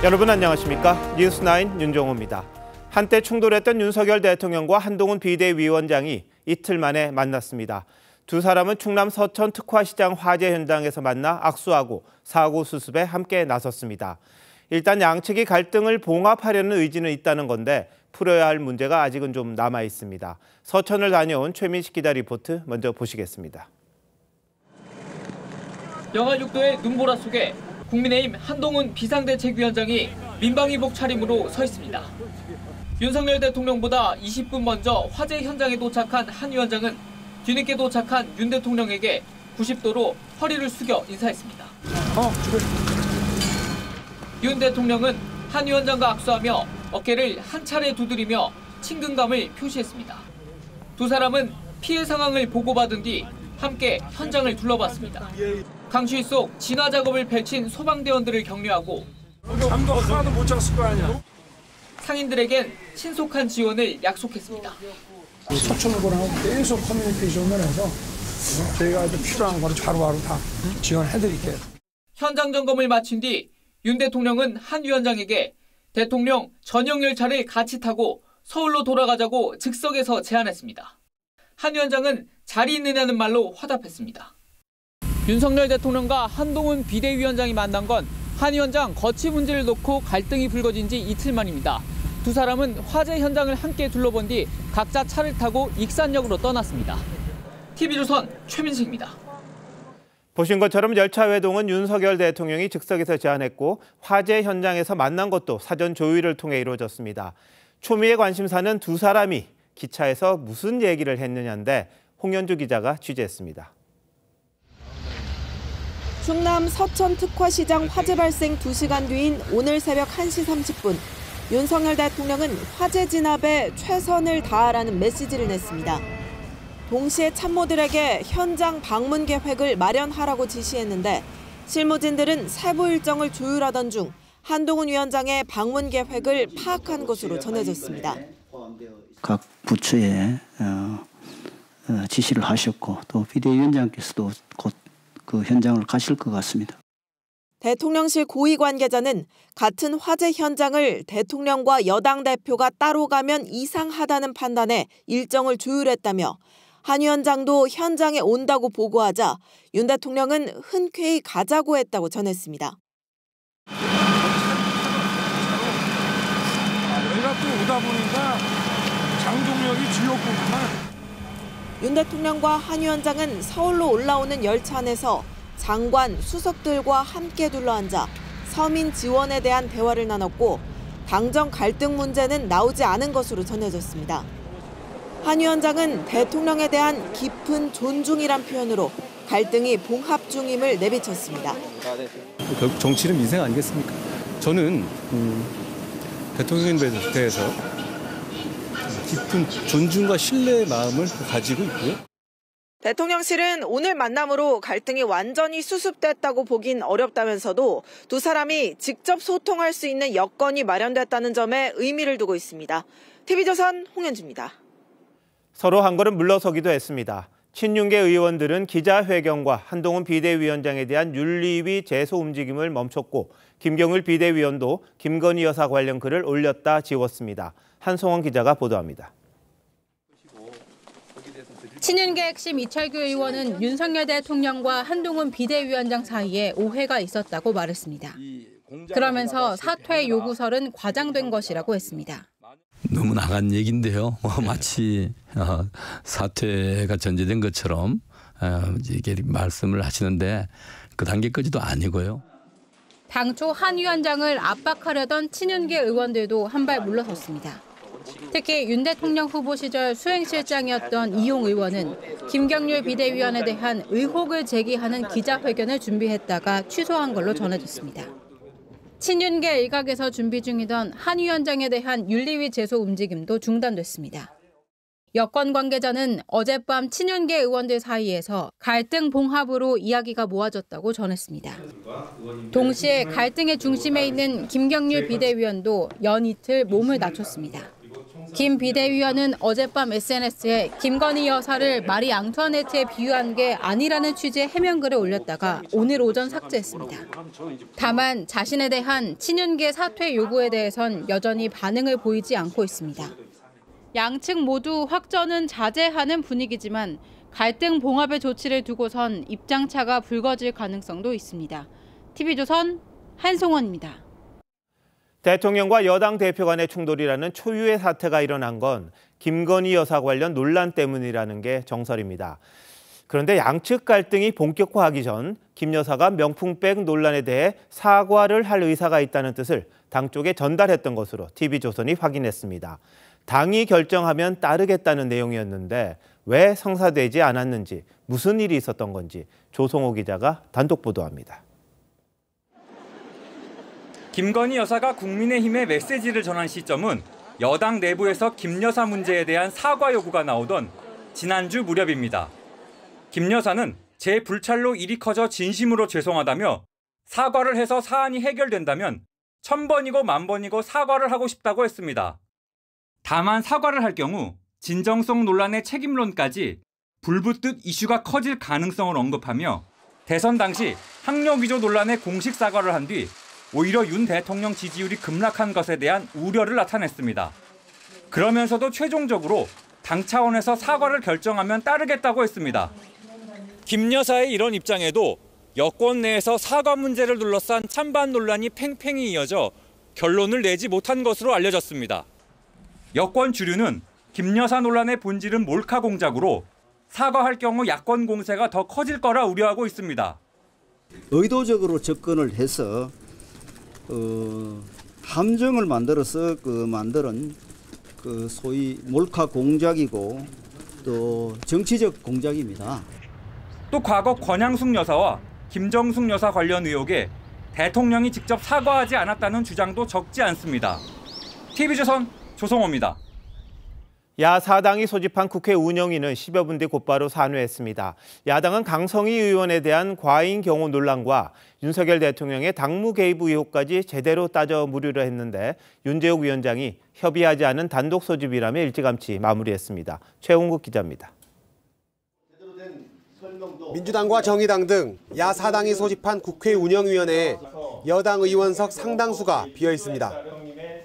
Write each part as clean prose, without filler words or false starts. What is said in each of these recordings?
여러분 안녕하십니까? 뉴스9 윤종호입니다. 한때 충돌했던 윤석열 대통령과 한동훈 비대위원장이 이틀 만에 만났습니다. 두 사람은 충남 서천 특화시장 화재 현장에서 만나 악수하고 사고 수습에 함께 나섰습니다. 일단 양측이 갈등을 봉합하려는 의지는 있다는 건데 풀어야 할 문제가 아직은 좀 남아 있습니다. 서천을 다녀온 최민식 기자 리포트 먼저 보시겠습니다. 영하 6도의 눈보라 속에 국민의힘 한동훈 비상대책위원장이 민방위복 차림으로 서 있습니다. 윤석열 대통령보다 20분 먼저 화재 현장에 도착한 한 위원장은 뒤늦게 도착한 윤 대통령에게 90도로 허리를 숙여 인사했습니다. 윤 대통령은 한 위원장과 악수하며 어깨를 한 차례 두드리며 친근감을 표시했습니다. 두 사람은 피해 상황을 보고받은 뒤 함께 현장을 둘러봤습니다. 강추위 속 진화 작업을 펼친 소방대원들을 격려하고 잠도 하나도 못 잤을 거 아니야. 상인들에겐 신속한 지원을 약속했습니다. 서천구랑 계속 커뮤니케이션을 해서 저희가 아주 필요한 거를 바로바로 다 지원해드릴게요. 현장 점검을 마친 뒤 윤 대통령은 한 위원장에게 대통령 전용 열차를 같이 타고 서울로 돌아가자고 즉석에서 제안했습니다. 한 위원장은 자리 있느냐는 말로 화답했습니다. 윤석열 대통령과 한동훈 비대위원장이 만난 건 한 위원장 거취 문제를 놓고 갈등이 불거진 지 이틀 만입니다. 두 사람은 화재 현장을 함께 둘러본 뒤 각자 차를 타고 익산역으로 떠났습니다. TV조선 최민식입니다. 보신 것처럼 열차 회동은 윤석열 대통령이 즉석에서 제안했고 화재 현장에서 만난 것도 사전 조율을 통해 이루어졌습니다. 초미의 관심사는 두 사람이 기차에서 무슨 얘기를 했느냐인데 홍현주 기자가 취재했습니다. 충남 서천 특화시장 화재 발생 2시간 뒤인 오늘 새벽 1시 30분, 윤석열 대통령은 화재 진압에 최선을 다하라는 메시지를 냈습니다. 동시에 참모들에게 현장 방문 계획을 마련하라고 지시했는데 실무진들은 세부 일정을 조율하던 중 한동훈 위원장의 방문 계획을 파악한 것으로 전해졌습니다. 각 부처에 지시를 하셨고 또 비대위원장께서도 곧 그 현장을 가실 것 같습니다. 대통령실 고위 관계자는 같은 화재 현장을 대통령과 여당 대표가 따로 가면 이상하다는 판단에 일정을 조율했다며 한 위원장도 현장에 온다고 보고하자 윤 대통령은 흔쾌히 가자고 했다고 전했습니다. 내가 또 오다 보니까 장동혁이 지역구구만. 윤 대통령과 한 위원장은 서울로 올라오는 열차 안에서 장관, 수석들과 함께 둘러앉아 서민 지원에 대한 대화를 나눴고 당정 갈등 문제는 나오지 않은 것으로 전해졌습니다. 한 위원장은 대통령에 대한 깊은 존중이란 표현으로 갈등이 봉합 중임을 내비쳤습니다. 결국 정치는 민생 아니겠습니까? 저는 대통령에 대해서 깊은 존중과 신뢰의 마음을 가지고 있고요. 대통령실은 오늘 만남으로 갈등이 완전히 수습됐다고 보긴 어렵다면서도 두 사람이 직접 소통할 수 있는 여건이 마련됐다는 점에 의미를 두고 있습니다. TV조선 홍현주입니다. 서로 한 걸음 물러서기도 했습니다. 친윤계 의원들은 기자회견과 한동훈 비대위원장에 대한 윤리위 제소 움직임을 멈췄고 김경률 비대위원도 김건희 여사 관련 글을 올렸다 지웠습니다. 한송원 기자가 보도합니다. 친윤계 핵심 이철규 의원은 윤석열 대통령과 한동훈 비대위원장 사이에 오해가 있었다고 말했습니다. 그러면서 사퇴 요구설은 과장된 것이라고 했습니다. 너무 나간 얘기인데요. 마치 사퇴가 전제된 것처럼 이게 말씀을 하시는데 그 단계까지도 아니고요. 당초 한 위원장을 압박하려던 친윤계 의원들도 한 발 물러섰습니다. 특히 윤 대통령 후보 시절 수행실장이었던 이용 의원은 김경률 비대위원에 대한 의혹을 제기하는 기자회견을 준비했다가 취소한 걸로 전해졌습니다. 친윤계 일각에서 준비 중이던 한 위원장에 대한 윤리위 제소 움직임도 중단됐습니다. 여권 관계자는 어젯밤 친윤계 의원들 사이에서 갈등 봉합으로 이야기가 모아졌다고 전했습니다. 동시에 갈등의 중심에 있는 김경률 비대위원도 연이틀 몸을 낮췄습니다. 김 비대위원은 어젯밤 SNS에 김건희 여사를 마리 앙투아네트에 비유한 게 아니라는 취지의 해명글을 올렸다가 오늘 오전 삭제했습니다. 다만 자신에 대한 친윤계 사퇴 요구에 대해선 여전히 반응을 보이지 않고 있습니다. 양측 모두 확전은 자제하는 분위기지만 갈등 봉합의 조치를 두고선 입장차가 불거질 가능성도 있습니다. TV조선 한송원입니다. 대통령과 여당 대표 간의 충돌이라는 초유의 사태가 일어난 건 김건희 여사 관련 논란 때문이라는 게 정설입니다. 그런데 양측 갈등이 본격화하기 전 김 여사가 명품백 논란에 대해 사과를 할 의사가 있다는 뜻을 당 쪽에 전달했던 것으로 TV조선이 확인했습니다. 당이 결정하면 따르겠다는 내용이었는데 왜 성사되지 않았는지, 무슨 일이 있었던 건지 조성호 기자가 단독 보도합니다. 김건희 여사가 국민의힘에 메시지를 전한 시점은 여당 내부에서 김 여사 문제에 대한 사과 요구가 나오던 지난주 무렵입니다. 김 여사는 제 불찰로 일이 커져 진심으로 죄송하다며 사과를 해서 사안이 해결된다면 1000번이고 10,000번이고 사과를 하고 싶다고 했습니다. 다만 사과를 할 경우 진정성 논란의 책임론까지 불붙듯 이슈가 커질 가능성을 언급하며 대선 당시 학력 위조 논란의 공식 사과를 한 뒤 오히려 윤 대통령 지지율이 급락한 것에 대한 우려를 나타냈습니다. 그러면서도 최종적으로 당 차원에서 사과를 결정하면 따르겠다고 했습니다. 김 여사의 이런 입장에도 여권 내에서 사과 문제를 둘러싼 찬반 논란이 팽팽히 이어져 결론을 내지 못한 것으로 알려졌습니다. 여권 주류는 김 여사 논란의 본질은 몰카 공작으로 사과할 경우 야권 공세가 더 커질 거라 우려하고 있습니다. 의도적으로 접근을 해서 함정을 만들어서 만드는 소위 몰카 공작이고 또 정치적 공작입니다. 또 과거 권양숙 여사와 김정숙 여사 관련 의혹에 대통령이 직접 사과하지 않았다는 주장도 적지 않습니다. TV조선 조성호입니다. 야4당이 소집한 국회 운영위는 10여 분 뒤 곧바로 산회했습니다. 야당은 강성희 의원에 대한 과잉 경호 논란과 윤석열 대통령의 당무 개입 의혹까지 제대로 따져 물으려 했는데 윤재욱 위원장이 협의하지 않은 단독 소집이라며 일찌감치 마무리했습니다. 최홍국 기자입니다. 민주당과 정의당 등 야4당이 소집한 국회 운영위원회에 여당 의원석 상당수가 비어 있습니다.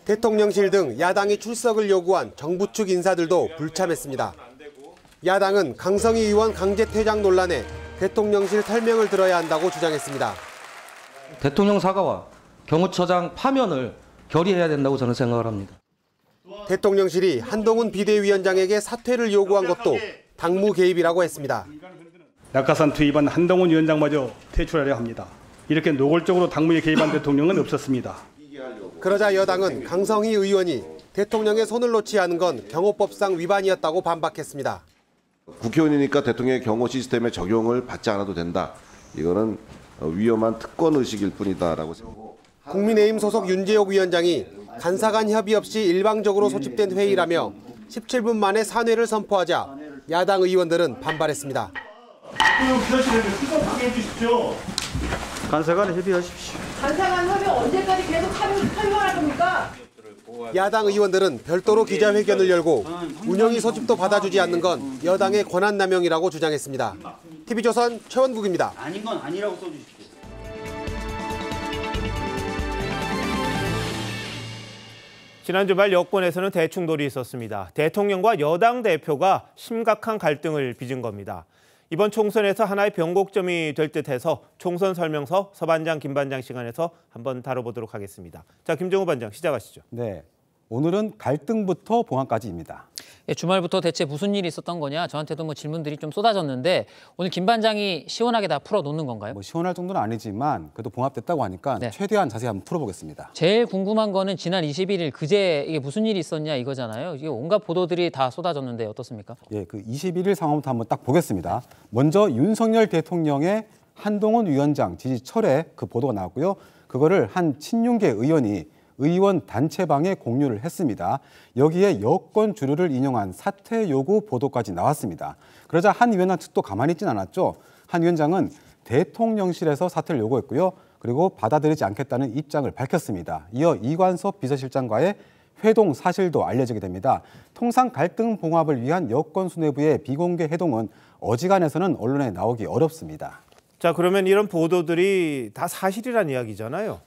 대통령실 등 야당이 출석을 요구한 정부 측 인사들도 불참했습니다. 야당은 강성희 의원 강제 퇴장 논란에 대통령실 설명을 들어야 한다고 주장했습니다. 대통령 사과와 경호처장 파면을 결의해야 된다고 저는 생각을 합니다. 대통령실이 한동훈 비대위원장에게 사퇴를 요구한 것도 당무 개입이라고 했습니다. 낙하산 투입한 한동훈 위원장마저 퇴출하려 합니다. 이렇게 노골적으로 당무에 개입한 대통령은 없었습니다. 그러자 여당은 강성희 의원이 대통령의 손을 놓지 않은 건 경호법상 위반이었다고 반박했습니다. 국회의원이니까 대통령의 경호 시스템에 적용을 받지 않아도 된다. 이거는 위험한 특권 의식일 뿐이다라고 생각합니다. 국민의힘 소속 윤재욱 위원장이 간사 간 협의 없이 일방적으로 소집된 회의라며 17분 만에 산회를 선포하자 야당 의원들은 반발했습니다. 간사 간에 협의하십시오. 간사 간 협의 언제까지 계속 하려할 겁니까? 야당 의원들은 별도로 기자회견을 열고 운영위 소집도 받아주지 않는 건 여당의 권한남용이라고 주장했습니다. TV조선 최원국입니다. 아닌 건 아니라고 써주십시오. 지난 주말 여권에서는 대충돌이 있었습니다. 대통령과 여당 대표가 심각한 갈등을 빚은 겁니다. 이번 총선에서 하나의 변곡점이 될 듯해서 총선 설명서 서반장, 김반장 시간에서 한번 다뤄보도록 하겠습니다. 자, 김정우 반장 시작하시죠. 네, 오늘은 갈등부터 봉합까지입니다. 예, 주말부터 대체 무슨 일이 있었던 거냐, 저한테도 뭐 질문들이 좀 쏟아졌는데 오늘 김 반장이 시원하게 다 풀어놓는 건가요? 뭐 시원할 정도는 아니지만 그래도 봉합됐다고 하니까 네. 최대한 자세히 한번 풀어보겠습니다. 제일 궁금한 거는 지난 21일 그제 이게 무슨 일이 있었냐 이거잖아요. 이게 온갖 보도들이 다 쏟아졌는데 어떻습니까? 예, 그 21일 상황부터 한번 딱 보겠습니다. 먼저 윤석열 대통령의 한동훈 위원장 지지 철회 그 보도가 나왔고요. 그거를 한 친윤계 의원이 의원 단체방에 공유를 했습니다. 여기에 여권 주류를 인용한 사퇴 요구 보도까지 나왔습니다. 그러자 한 위원장 측도 가만히 있진 않았죠. 한 위원장은 대통령실에서 사퇴를 요구했고요. 그리고 받아들이지 않겠다는 입장을 밝혔습니다. 이어 이관섭 비서실장과의 회동 사실도 알려지게 됩니다. 통상 갈등 봉합을 위한 여권 수뇌부의 비공개 회동은 어지간해서는 언론에 나오기 어렵습니다. 자, 그러면 이런 보도들이 다 사실이란 이야기잖아요.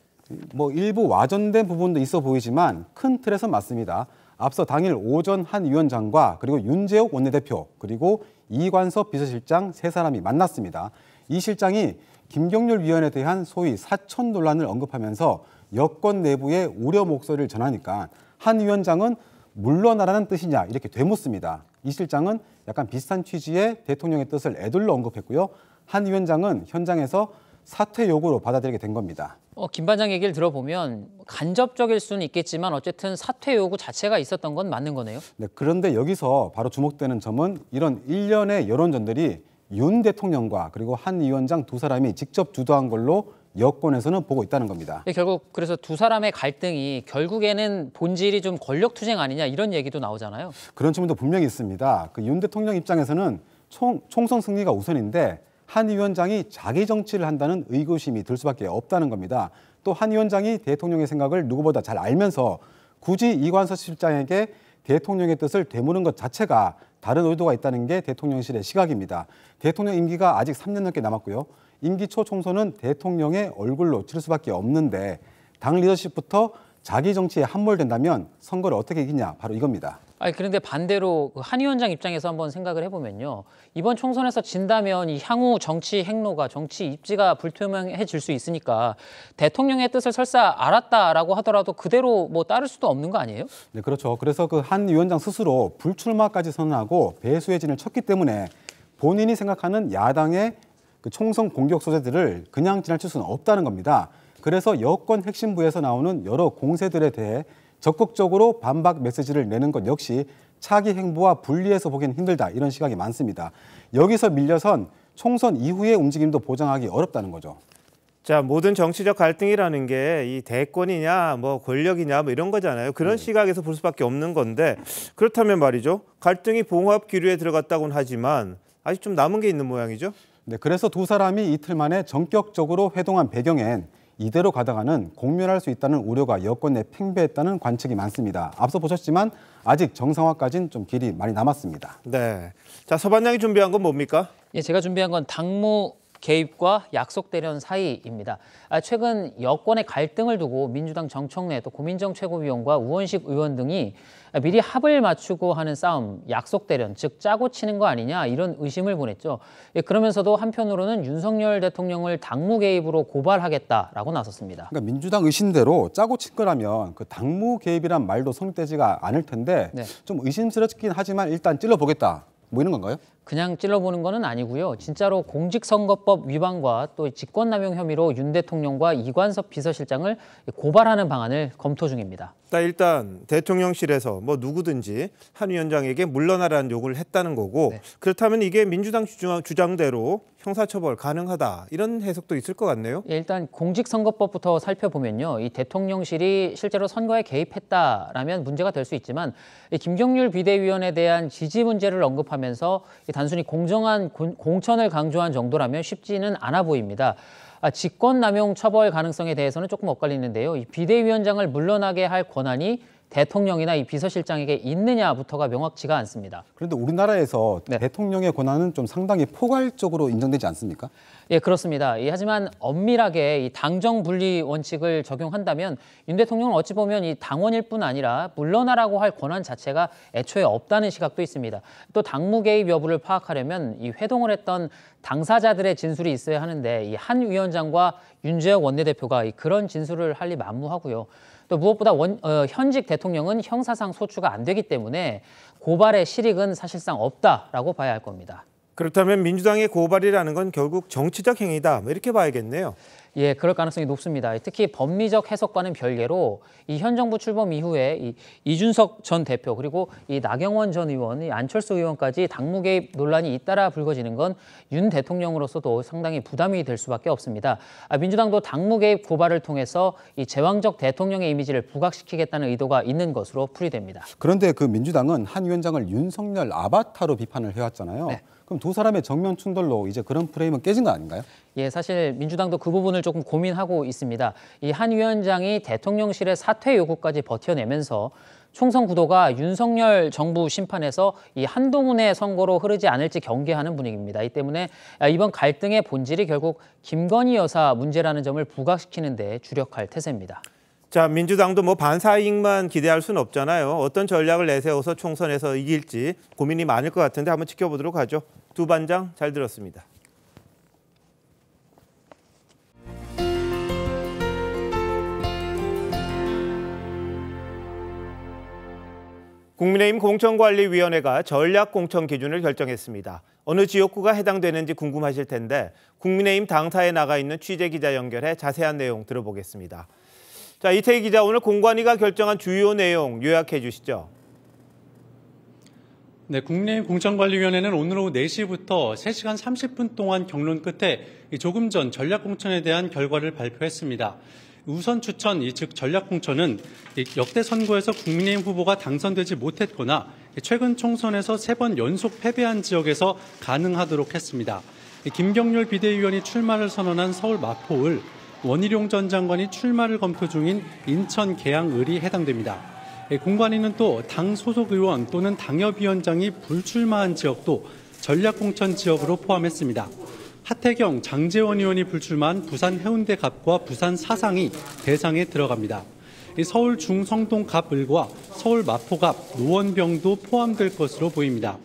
일부 와전된 부분도 있어 보이지만 큰 틀에서 맞습니다. 앞서 당일 오전 한 위원장과 그리고 윤재옥 원내대표 그리고 이관섭 비서실장 세 사람이 만났습니다. 이 실장이 김경률 위원에 대한 소위 사천 논란을 언급하면서 여권 내부의 우려 목소리를 전하니까 한 위원장은 물러나라는 뜻이냐 이렇게 되묻습니다. 이 실장은 약간 비슷한 취지의 대통령의 뜻을 애둘러 언급했고요. 한 위원장은 현장에서 사퇴 요구로 받아들이게 된 겁니다. 김 반장 얘기를 들어보면 간접적일 수는 있겠지만 어쨌든 사퇴 요구 자체가 있었던 건 맞는 거네요. 네, 그런데 여기서 바로 주목되는 점은 이런 일련의 여론전들이 윤 대통령과 그리고 한 위원장 두 사람이 직접 주도한 걸로 여권에서는 보고 있다는 겁니다. 결국 그래서 두 사람의 갈등이 결국에는 본질이 좀 권력 투쟁 아니냐 이런 얘기도 나오잖아요. 그런 측면도 분명히 있습니다. 윤 대통령 입장에서는 총선 승리가 우선인데 한 위원장이 자기 정치를 한다는 의구심이 들 수밖에 없다는 겁니다. 또 한 위원장이 대통령의 생각을 누구보다 잘 알면서 굳이 이관섭 실장에게 대통령의 뜻을 되묻는 것 자체가 다른 의도가 있다는 게 대통령실의 시각입니다. 대통령 임기가 아직 3년 넘게 남았고요. 임기 초 총선은 대통령의 얼굴로 치를 수밖에 없는데 당 리더십부터 자기 정치에 함몰된다면 선거를 어떻게 이기냐 바로 이겁니다. 그런데 반대로 한 위원장 입장에서 한번 생각을 해보면요. 이번 총선에서 진다면 이 향후 정치 행로가 정치 입지가 불투명해질 수 있으니까 대통령의 뜻을 설사 알았다라고 하더라도 그대로 따를 수도 없는 거 아니에요? 네, 그렇죠. 그래서 한 위원장 스스로 불출마까지 선언하고 배수의 진을 쳤기 때문에 본인이 생각하는 야당의 총선 공격 소재들을 그냥 지나칠 수는 없다는 겁니다. 그래서 여권 핵심부에서 나오는 여러 공세들에 대해 적극적으로 반박 메시지를 내는 것 역시 차기 행보와 분리해서 보기는 힘들다 이런 시각이 많습니다. 여기서 밀려선 총선 이후의 움직임도 보장하기 어렵다는 거죠. 자, 모든 정치적 갈등이라는 게 이 대권이냐 권력이냐 이런 거잖아요. 그런 시각에서 볼 수밖에 없는 건데 그렇다면 말이죠. 갈등이 봉합 기류에 들어갔다고는 하지만 아직 좀 남은 게 있는 모양이죠. 네, 그래서 두 사람이 이틀 만에 전격적으로 회동한 배경엔 이대로 가다가는 공멸할 수 있다는 우려가 여권 내 팽배했다는 관측이 많습니다. 앞서 보셨지만 아직 정상화까지는 좀 길이 많이 남았습니다. 네, 자, 서 반장이 준비한 건 뭡니까? 제가 준비한 건 당무 개입과 약속 대련 사이입니다. 최근 여권의 갈등을 두고 민주당 정청래 또 고민정 최고위원과 우원식 의원 등이 미리 합을 맞추고 하는 싸움, 약속 대련, 즉 짜고 치는 거 아니냐 이런 의심을 보냈죠. 그러면서도 한편으로는 윤석열 대통령을 당무 개입으로 고발하겠다라고 나섰습니다. 그러니까 민주당 의심대로 짜고 친 거라면 당무 개입이란 말도 성립되지가 않을 텐데 좀 의심스럽긴 하지만 일단 찔러보겠다. 이런 건가요? 그냥 찔러보는 거는 아니고요. 진짜로 공직선거법 위반과 또 직권남용 혐의로 윤 대통령과 이관섭 비서실장을 고발하는 방안을 검토 중입니다. 일단 대통령실에서 누구든지 한 위원장에게 물러나라는 요구를 했다는 거고 그렇다면 이게 민주당 주장대로 형사처벌 가능하다 이런 해석도 있을 것 같네요. 일단 공직선거법부터 살펴보면요. 이 대통령실이 실제로 선거에 개입했다라면 문제가 될 수 있지만 김경률 비대위원에 대한 지지 문제를 언급하면서 단순히 공정한 공천을 강조한 정도라면 쉽지는 않아 보입니다. 직권남용 처벌 가능성에 대해서는 조금 엇갈리는데요. 이 비대위원장을 물러나게 할 권한이 대통령이나 이 비서실장에게 있느냐부터가 명확치가 않습니다. 그런데 우리나라에서 대통령의 권한은 좀 상당히 포괄적으로 인정되지 않습니까? 예, 그렇습니다. 하지만 엄밀하게 이 당정 분리 원칙을 적용한다면 윤 대통령은 어찌 보면 이 당원일 뿐 아니라 물러나라고 할 권한 자체가 애초에 없다는 시각도 있습니다. 또 당무 개입 여부를 파악하려면 이 회동을 했던 당사자들의 진술이 있어야 하는데 이 한 위원장과 윤재혁 원내대표가 그런 진술을 할 리 만무하고요. 또 무엇보다 현직 대통령은 형사상 소추가 안 되기 때문에 고발의 실익은 사실상 없다라고 봐야 할 겁니다. 그렇다면 민주당의 고발이라는 건 결국 정치적 행위다 이렇게 봐야겠네요. 예, 그럴 가능성이 높습니다. 특히 법리적 해석과는 별개로 이 현 정부 출범 이후에 이준석 전 대표 그리고 이 나경원 전 의원, 안철수 의원까지 당무 개입 논란이 잇따라 불거지는 건 윤 대통령으로서도 상당히 부담이 될 수밖에 없습니다. 민주당도 당무 개입 고발을 통해서 이 제왕적 대통령의 이미지를 부각시키겠다는 의도가 있는 것으로 풀이됩니다. 그런데 민주당은 한 위원장을 윤석열 아바타로 비판을 해왔잖아요. 그럼 두 사람의 정면 충돌로 이제 그런 프레임은 깨진 거 아닌가요? 예, 사실 민주당도 그 부분을 조금 고민하고 있습니다. 이 한 위원장이 대통령실의 사퇴 요구까지 버텨내면서 총선 구도가 윤석열 정부 심판에서 이 한동훈의 선거로 흐르지 않을지 경계하는 분위기입니다. 이 때문에 이번 갈등의 본질이 결국 김건희 여사 문제라는 점을 부각시키는 데 주력할 태세입니다. 자, 민주당도 뭐 반사이익만 기대할 수는 없잖아요. 어떤 전략을 내세워서 총선에서 이길지 고민이 많을 것 같은데 한번 지켜보도록 하죠. 두 반장 잘 들었습니다. 국민의힘 공천관리위원회가 전략공천 기준을 결정했습니다. 어느 지역구가 해당되는지 궁금하실 텐데 국민의힘 당사에 나가 있는 취재기자 연결해 자세한 내용 들어보겠습니다. 자, 이태희 기자, 오늘 공관위가 결정한 주요 내용 요약해 주시죠. 네, 국민의힘 공천관리위원회는 오늘 오후 4시부터 3시간 30분 동안 경론 끝에 조금 전 전략공천에 대한 결과를 발표했습니다. 우선 추천, 즉 전략공천은 역대 선거에서 국민의힘 후보가 당선되지 못했거나 최근 총선에서 3번 연속 패배한 지역에서 가능하도록 했습니다. 김경률 비대위원이 출마를 선언한 서울 마포을, 원희룡 전 장관이 출마를 검토 중인 인천 계양을이 해당됩니다. 공관위는 또 당 소속 의원 또는 당협위원장이 불출마한 지역도 전략공천 지역으로 포함했습니다. 하태경, 장제원 의원이 불출마한 부산 해운대 갑과 부산 사상이 대상에 들어갑니다. 서울 중성동 갑을과 서울 마포갑, 노원병도 포함될 것으로 보입니다.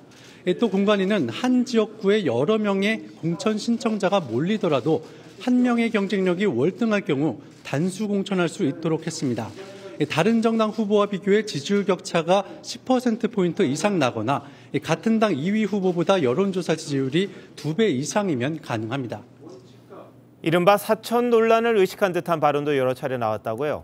또 공관위는 한 지역구에 여러 명의 공천 신청자가 몰리더라도 한 명의 경쟁력이 월등할 경우 단수 공천할 수 있도록 했습니다. 다른 정당 후보와 비교해 지지율 격차가 10%포인트 이상 나거나 같은 당 2위 후보보다 여론조사 지지율이 2배 이상이면 가능합니다. 이른바 사천 논란을 의식한 듯한 발언도 여러 차례 나왔다고요?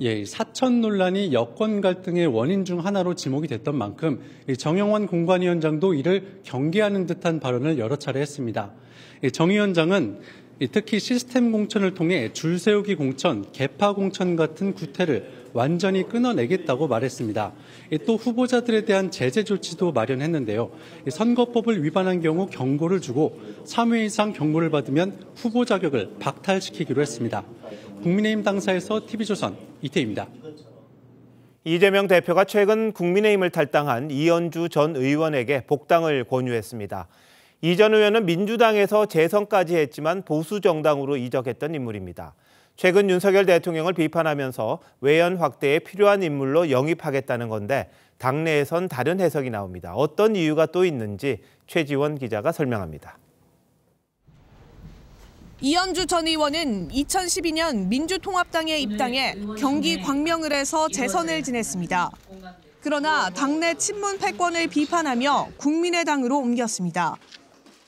예, 사천 논란이 여권 갈등의 원인 중 하나로 지목이 됐던 만큼 정영환 공관위원장도 이를 경계하는 듯한 발언을 여러 차례 했습니다. 정 위원장은 특히 시스템 공천을 통해 줄 세우기 공천, 개파 공천 같은 구태를 완전히 끊어내겠다고 말했습니다. 또 후보자들에 대한 제재 조치도 마련했는데요. 선거법을 위반한 경우 경고를 주고 3회 이상 경고를 받으면 후보 자격을 박탈시키기로 했습니다. 국민의힘 당사에서 TV조선 이태희입니다. 이재명 대표가 최근 국민의힘을 탈당한 이현주 전 의원에게 복당을 권유했습니다. 이 전 의원은 민주당에서 재선까지 했지만 보수 정당으로 이적했던 인물입니다. 최근 윤석열 대통령을 비판하면서 외연 확대에 필요한 인물로 영입하겠다는 건데 당내에선 다른 해석이 나옵니다. 어떤 이유가 또 있는지 최지원 기자가 설명합니다. 이현주 전 의원은 2012년 민주통합당에 입당해 경기 광명을에서 재선을 지냈습니다. 그러나 당내 친문 패권을 비판하며 국민의당으로 옮겼습니다.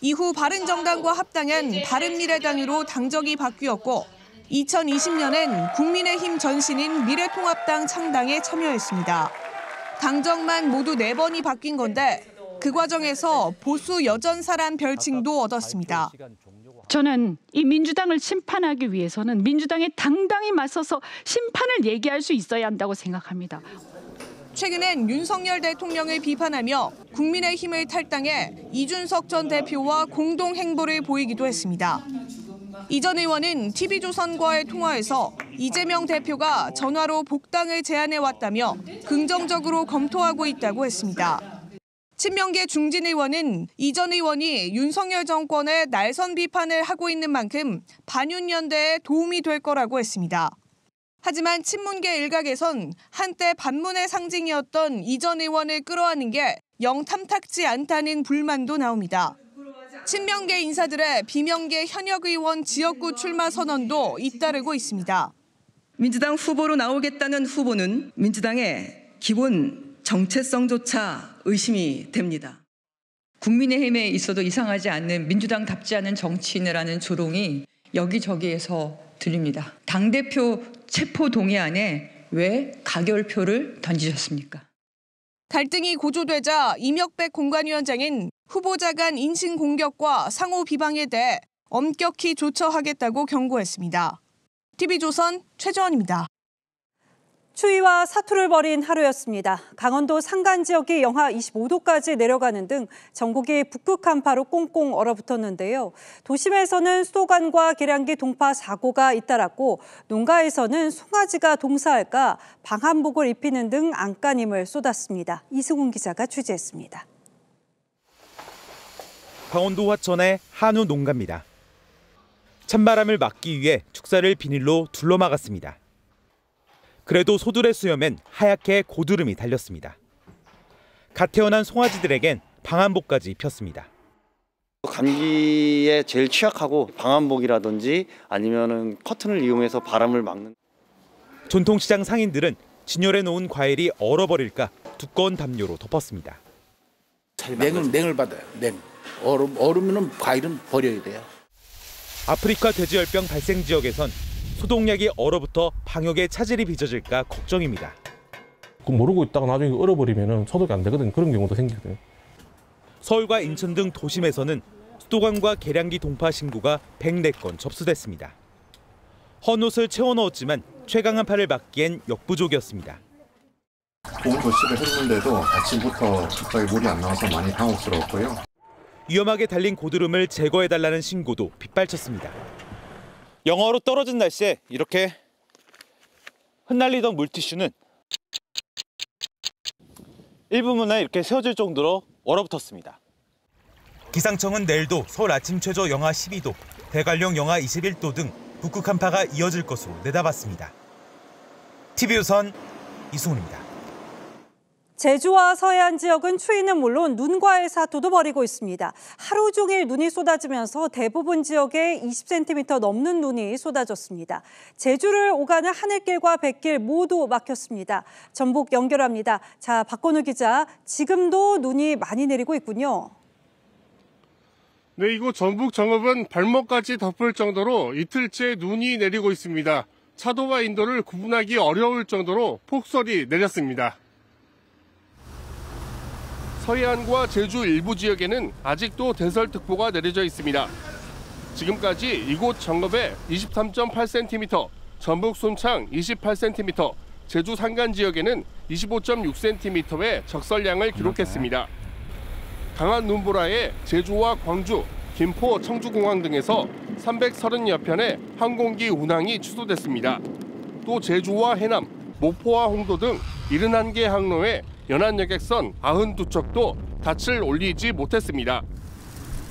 이후 바른정당과 합당한 바른미래당으로 당적이 바뀌었고 2020년엔 국민의힘 전신인 미래통합당 창당에 참여했습니다. 당적만 모두 4번이 바뀐 건데 그 과정에서 보수 여전사란 별칭도 얻었습니다. 저는 이 민주당을 심판하기 위해서는 민주당에 당당히 맞서서 심판을 얘기할 수 있어야 한다고 생각합니다. 최근엔 윤석열 대통령을 비판하며 국민의힘을 탈당해 이준석 전 대표와 공동 행보를 보이기도 했습니다. 이 전 의원은 TV조선과의 통화에서 이재명 대표가 전화로 복당을 제안해왔다며 긍정적으로 검토하고 있다고 했습니다. 친명계 중진 의원은 이 전 의원이 윤석열 정권의 날선 비판을 하고 있는 만큼 반윤연대에 도움이 될 거라고 했습니다. 하지만 친문계 일각에선 한때 반문의 상징이었던 이 전 의원을 끌어안는 게 영 탐탁지 않다는 불만도 나옵니다. 친명계 인사들의 비명계 현역 의원 지역구 출마 선언도 잇따르고 있습니다. 민주당 후보로 나오겠다는 후보는 민주당의 기본 정체성조차 의심이 됩니다. 국민의힘에 있어도 이상하지 않는 민주당답지 않은 정치인이라는 조롱이 여기저기에서 들립니다. 당대표 체포 동의안에 왜 가결표를 던지셨습니까? 갈등이 고조되자 이명백 공관위원장은 후보자 간 인신공격과 상호 비방에 대해 엄격히 조처하겠다고 경고했습니다. TV조선 최재원입니다. 추위와 사투를 벌인 하루였습니다. 강원도 산간 지역이 영하 25도까지 내려가는 등 전국이 북극 한파로 꽁꽁 얼어붙었는데요. 도심에서는 수도관과 계량기 동파 사고가 잇따랐고 농가에서는 송아지가 동사할까 방한복을 입히는 등 안간힘을 쏟았습니다. 이승훈 기자가 취재했습니다. 강원도 화천의 한우 농가입니다. 찬바람을 막기 위해 축사를 비닐로 둘러막았습니다. 그래도 소들의 수염엔 하얗게 고드름이 달렸습니다. 갓 태어난 송아지들에겐 방한복까지 입혔습니다. 감기에 제일 취약하고 방한복이라든지 아니면은 커튼을 이용해서 바람을 막는. 전통시장 상인들은 진열해 놓은 과일이 얼어버릴까 두꺼운 담요로 덮었습니다. 냉을 받아요. 얼으면 과일은 버려야 돼요. 아프리카 돼지열병 발생 지역에선 소독약이 얼어붙어 방역에 차질이 빚어질까 걱정입니다. 모르고 있다가 나중에 얼어버리면 소독이 안 되거든요. 그런 경우도 생기거든요. 서울과 인천 등 도심에서는 수도관과 계량기 동파 신고가 104건 접수됐습니다. 헌옷을 채워 넣었지만 최강 한파를 막기엔 역부족이었습니다. 좋은 조치를 했는데도 아침부터 갑자기 물이 안 나와서 많이 당혹스러웠고요. 위험하게 달린 고드름을 제거해달라는 신고도 빗발쳤습니다. 영하로 떨어진 날씨에 이렇게 흩날리던 물티슈는 일부분에 이렇게 세워질 정도로 얼어붙었습니다. 기상청은 내일도 서울 아침 최저 영하 12도, 대관령 영하 21도 등 북극 한파가 이어질 것으로 내다봤습니다. TV조선 이승훈입니다. 제주와 서해안 지역은 추위는 물론 눈과의 사투도 벌이고 있습니다. 하루 종일 눈이 쏟아지면서 대부분 지역에 20cm 넘는 눈이 쏟아졌습니다. 제주를 오가는 하늘길과 뱃길 모두 막혔습니다. 전북 연결합니다. 자, 박건우 기자, 지금도 눈이 많이 내리고 있군요. 네, 이곳 전북 정읍은 발목까지 덮을 정도로 이틀째 눈이 내리고 있습니다. 차도와 인도를 구분하기 어려울 정도로 폭설이 내렸습니다. 서해안과 제주 일부 지역에는 아직도 대설특보가 내려져 있습니다. 지금까지 이곳 정읍에 23.8cm, 전북 순창 28cm, 제주 산간 지역에는 25.6cm의 적설량을 기록했습니다. 강한 눈보라에 제주와 광주, 김포, 청주공항 등에서 330여 편의 항공기 운항이 취소됐습니다. 또 제주와 해남, 목포와 홍도 등 71개 항로에 연안여객선 92척도 닻을 올리지 못했습니다.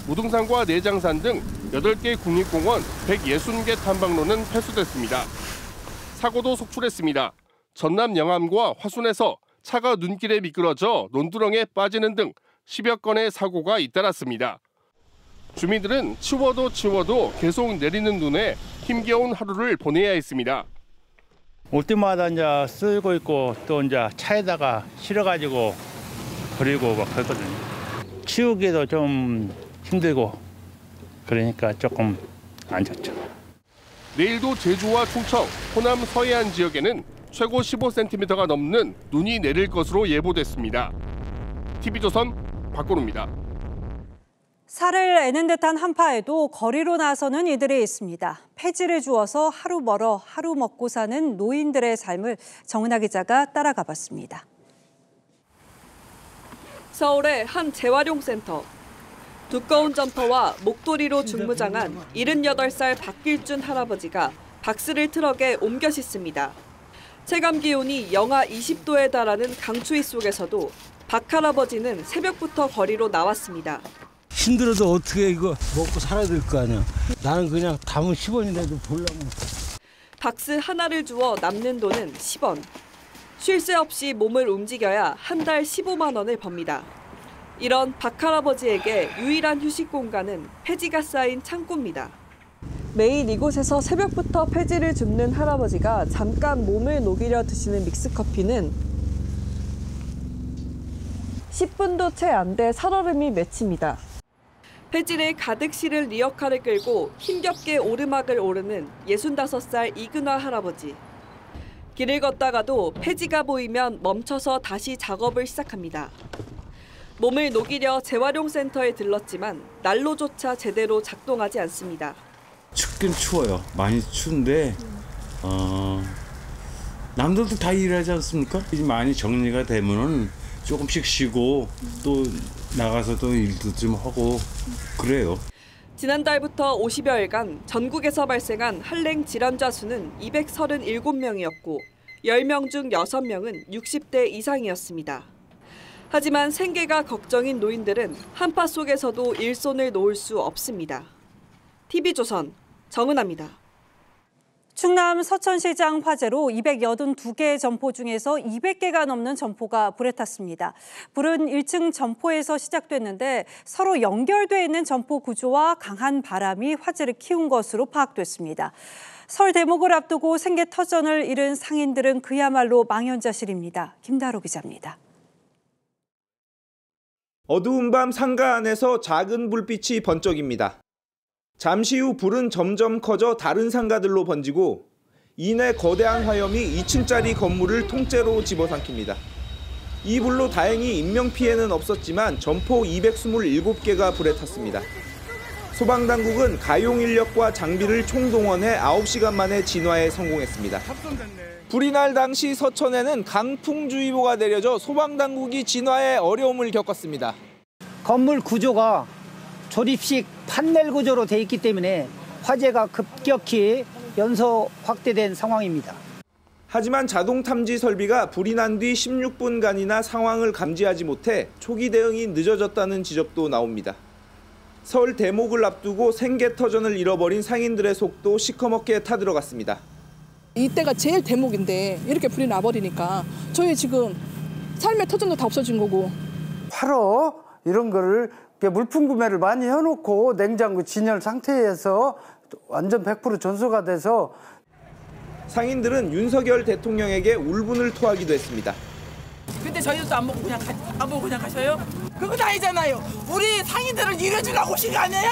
무등산과 내장산 등 8개 국립공원 160개 탐방로는 폐쇄됐습니다. 사고도 속출했습니다. 전남 영암과 화순에서 차가 눈길에 미끄러져 논두렁에 빠지는 등 10여 건의 사고가 잇따랐습니다. 주민들은 치워도 계속 내리는 눈에 힘겨운 하루를 보내야 했습니다. 올 때마다 이제 쓰고 있고 또 이제 차에다가 실어가지고 버리고 막 그러거든요. 치우기도 좀 힘들고 그러니까 조금 안 좋죠. 내일도 제주와 충청, 호남 서해안 지역에는 최고 15cm가 넘는 눈이 내릴 것으로 예보됐습니다. TV조선 박건우입니다. 살을 애는 듯한 한파에도 거리로 나서는 이들이 있습니다. 폐지를 주어서 하루 멀어 하루 먹고 사는 노인들의 삶을 정은하 기자가 따라가 봤습니다. 서울의 한 재활용센터. 두꺼운 점퍼와 목도리로 중무장한 78살 박길준 할아버지가 박스를 트럭에 옮겨 싣습니다. 체감 기온이 영하 20도에 달하는 강추위 속에서도 박 할아버지는 새벽부터 거리로 나왔습니다. 힘들어도 어떻게 이거 먹고 살아야 될 거 아니야. 나는 그냥 담은 10원이라도 보려고. 박스 하나를 주워 남는 돈은 10원. 쉴 새 없이 몸을 움직여야 한 달 15만 원을 법니다. 이런 박 할아버지에게 유일한 휴식 공간은 폐지가 쌓인 창고입니다. 매일 이곳에서 새벽부터 폐지를 줍는 할아버지가 잠깐 몸을 녹이려 드시는 믹스커피는 10분도 채 안 돼 살얼음이 맺힙니다. 폐지를 가득 실은 리어카를 끌고 힘겹게 오르막을 오르는 65살 이근화 할아버지. 길을 걷다가도 폐지가 보이면 멈춰서 다시 작업을 시작합니다. 몸을 녹이려 재활용센터에 들렀지만 난로조차 제대로 작동하지 않습니다. 춥긴 추워요. 많이 추운데 남들도 다 일하지 않습니까? 많이 정리가 되면은 조금씩 쉬고 또 나가서 또 일도 좀 하고 그래요. 지난달부터 50여일간 전국에서 발생한 한랭 질환자 수는 237명이었고 10명 중 6명은 60대 이상이었습니다. 하지만 생계가 걱정인 노인들은 한파 속에서도 일손을 놓을 수 없습니다. TV조선 정은아입니다. 충남 서천시장 화재로 282개 점포 중에서 200개가 넘는 점포가 불에 탔습니다. 불은 1층 점포에서 시작됐는데 서로 연결돼 있는 점포 구조와 강한 바람이 화재를 키운 것으로 파악됐습니다. 설 대목을 앞두고 생계터전을 잃은 상인들은 그야말로 망연자실입니다. 김다로 기자입니다. 어두운 밤 상가 안에서 작은 불빛이 번쩍입니다. 잠시 후 불은 점점 커져 다른 상가들로 번지고 이내 거대한 화염이 2층짜리 건물을 통째로 집어삼킵니다. 이 불로 다행히 인명피해는 없었지만 점포 227개가 불에 탔습니다. 소방당국은 가용 인력과 장비를 총동원해 9시간 만에 진화에 성공했습니다. 불이 날 당시 서천에는 강풍주의보가 내려져 소방당국이 진화에 어려움을 겪었습니다. 건물 구조가 조립식 판넬 구조로 돼 있기 때문에 화재가 급격히 연소 확대된 상황입니다. 하지만 자동 탐지 설비가 불이 난 뒤 16분간이나 상황을 감지하지 못해 초기 대응이 늦어졌다는 지적도 나옵니다. 설 대목을 앞두고 생계터전을 잃어버린 상인들의 속도 시커멓게 타들어갔습니다. 이때가 제일 대목인데 이렇게 불이 나버리니까 저희 지금 삶의 터전도 다 없어진 거고. 바로 이런 거를 물품 구매를 많이 해놓고 냉장고 진열 상태에서 완전 100% 전소가 돼서 상인들은 윤석열 대통령에게 울분을 토하기도 했습니다. 근데 저희도 안 먹고 그냥 가셔요? 그건 아니잖아요. 우리 상인들을 이뤄주려고 오신 거 아니에요?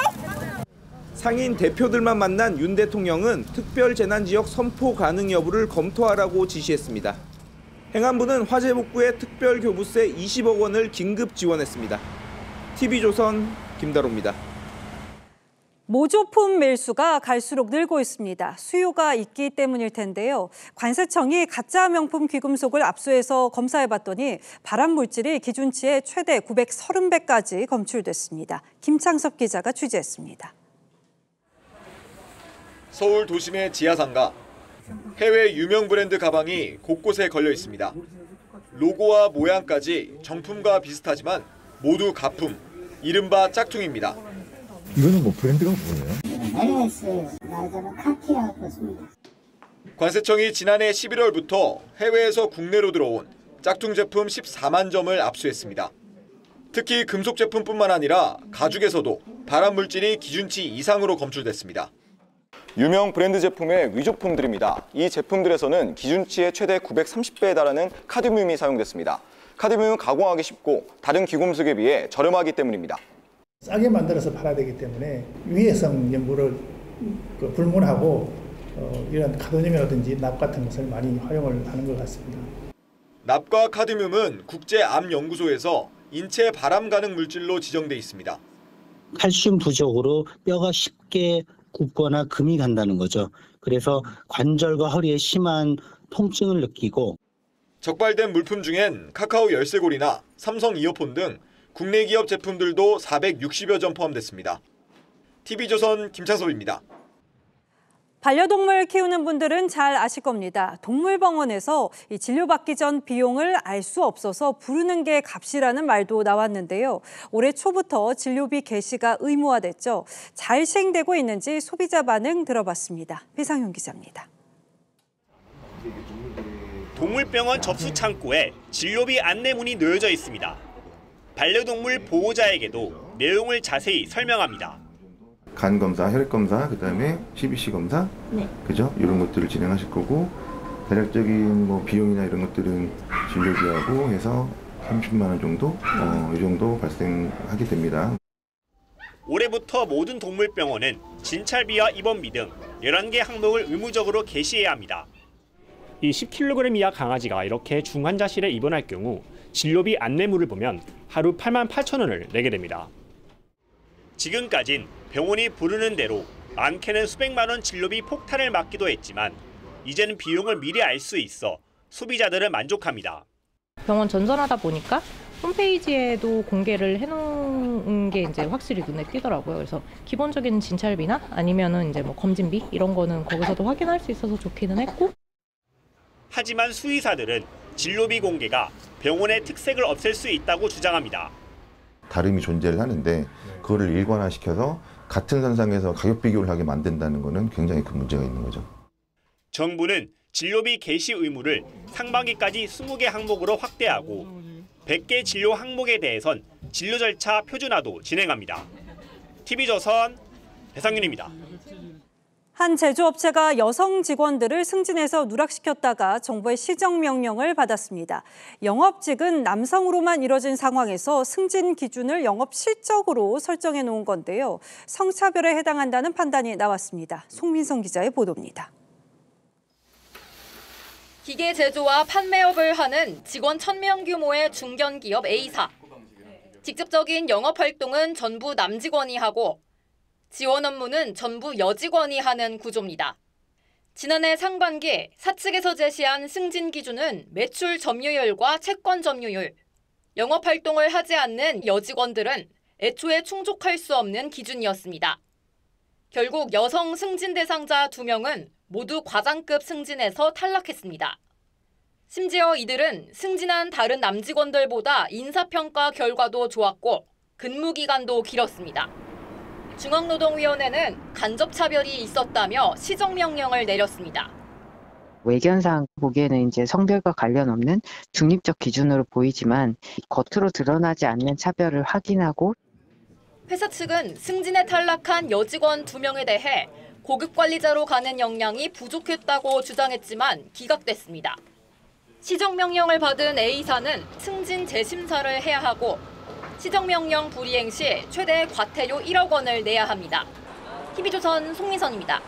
상인 대표들만 만난 윤 대통령은 특별재난지역 선포 가능 여부를 검토하라고 지시했습니다. 행안부는 화재 복구에 특별교부세 20억 원을 긴급 지원했습니다. TV조선 김다로입니다. 모조품 매수가 갈수록 늘고 있습니다. 수요가 있기 때문일 텐데요. 관세청이 가짜 명품 귀금속을 압수해서 검사해봤더니 발암 물질이 기준치의 최대 930배까지 검출됐습니다. 김창섭 기자가 취재했습니다. 서울 도심의 지하상가. 해외 유명 브랜드 가방이 곳곳에 걸려 있습니다. 로고와 모양까지 정품과 비슷하지만 모두 가품, 이른바 짝퉁입니다. 이거는 뭐 브랜드가 뭐예요? LS 라이저는 카키라고 씁니다. 관세청이 지난해 11월부터 해외에서 국내로 들어온 짝퉁 제품 14만 점을 압수했습니다. 특히 금속 제품뿐만 아니라 가죽에서도 발암 물질이 기준치 이상으로 검출됐습니다. 유명 브랜드 제품의 위조품들입니다. 이 제품들에서는 기준치의 최대 930배에 달하는 카드뮴이 사용됐습니다. 카드뮴은 가공하기 쉽고 다른 귀금속에 비해 저렴하기 때문입니다. 싸게 만들어서 팔아야 되기 때문에 위해성 연구를 불문하고 이런 카드뮴이라든지 납 같은 것을 많이 활용을 하는 것 같습니다. 납과 카드뮴은 국제암연구소에서 인체 발암 가능 물질로 지정돼 있습니다. 칼슘 부족으로 뼈가 쉽게 굽거나 금이 간다는 거죠. 그래서 관절과 허리에 심한 통증을 느끼고 적발된 물품 중엔 카카오 열쇠고리나 삼성 이어폰 등 국내 기업 제품들도 460여 점 포함됐습니다. TV조선 김창섭입니다. 반려동물 키우는 분들은 잘 아실 겁니다. 동물병원에서 진료받기 전 비용을 알 수 없어서 부르는 게 값이라는 말도 나왔는데요. 올해 초부터 진료비 개시가 의무화됐죠. 잘 시행되고 있는지 소비자 반응 들어봤습니다. 배상윤 기자입니다. 동물병원 접수 창구에 진료비 안내문이 놓여져 있습니다. 반려동물 보호자에게도 내용을 자세히 설명합니다. 간 검사, 혈액 검사, 그다음에 CBC 검사, 그죠? 이런 것들을 진행하실 거고 대략적인 뭐 비용이나 이런 것들은 진료비하고 해서 30만 원 정도, 이 정도 발생하게 됩니다. 올해부터 모든 동물병원은 진찰비와 입원비 등 11개 항목을 의무적으로 개시해야 합니다. 이 10kg 이하 강아지가 이렇게 중환자실에 입원할 경우 진료비 안내물을 보면 하루 88,000원을 내게 됩니다. 지금까진 병원이 부르는 대로 많게는 수백만 원 진료비 폭탄을 맞기도 했지만 이제는 비용을 미리 알 수 있어 소비자들은 만족합니다. 병원 전전하다 보니까 홈페이지에도 공개를 해놓은 게 이제 확실히 눈에 띄더라고요. 그래서 기본적인 진찰비나 아니면은 이제 뭐 검진비 이런 거는 거기서도 확인할 수 있어서 좋기는 했고. 하지만 수의사들은 진료비 공개가 병원의 특색을 없앨 수 있다고 주장합니다. 다름이 존재를 하는데 그거를 일관화시켜서 같은 선상에서 가격 비교를 하게 만든다는 것은 굉장히 큰 문제가 있는 거죠. 정부는 진료비 개시 의무를 상반기까지 20개 항목으로 확대하고 100개 진료 항목에 대해선 진료 절차 표준화도 진행합니다. TV조선 배상윤입니다. 한 제조업체가 여성 직원들을 승진해서 누락시켰다가 정부의 시정명령을 받았습니다. 영업직은 남성으로만 이뤄진 상황에서 승진 기준을 영업 실적으로 설정해 놓은 건데요. 성차별에 해당한다는 판단이 나왔습니다. 송민성 기자의 보도입니다. 기계 제조와 판매업을 하는 직원 1,000명 규모의 중견기업 A사. 직접적인 영업활동은 전부 남직원이 하고 지원 업무는 전부 여직원이 하는 구조입니다. 지난해 상반기 사측에서 제시한 승진 기준은 매출 점유율과 채권 점유율, 영업활동을 하지 않는 여직원들은 애초에 충족할 수 없는 기준이었습니다. 결국 여성 승진 대상자 2명은 모두 과장급 승진에서 탈락했습니다. 심지어 이들은 승진한 다른 남직원들보다 인사평가 결과도 좋았고 근무 기간도 길었습니다. 중앙노동위원회는 간접차별이 있었다며 시정명령을 내렸습니다. 외견상 보기에는 이제 성별과 관련 없는 중립적 기준으로 보이지만 겉으로 드러나지 않는 차별을 확인하고 회사 측은 승진에 탈락한 여직원 2명에 대해 고급 관리자로 가는 역량이 부족했다고 주장했지만 기각됐습니다. 시정명령을 받은 A사는 승진 재심사를 해야 하고 시정명령 불이행 시 최대 과태료 1억 원을 내야 합니다. TV조선 송민선입니다.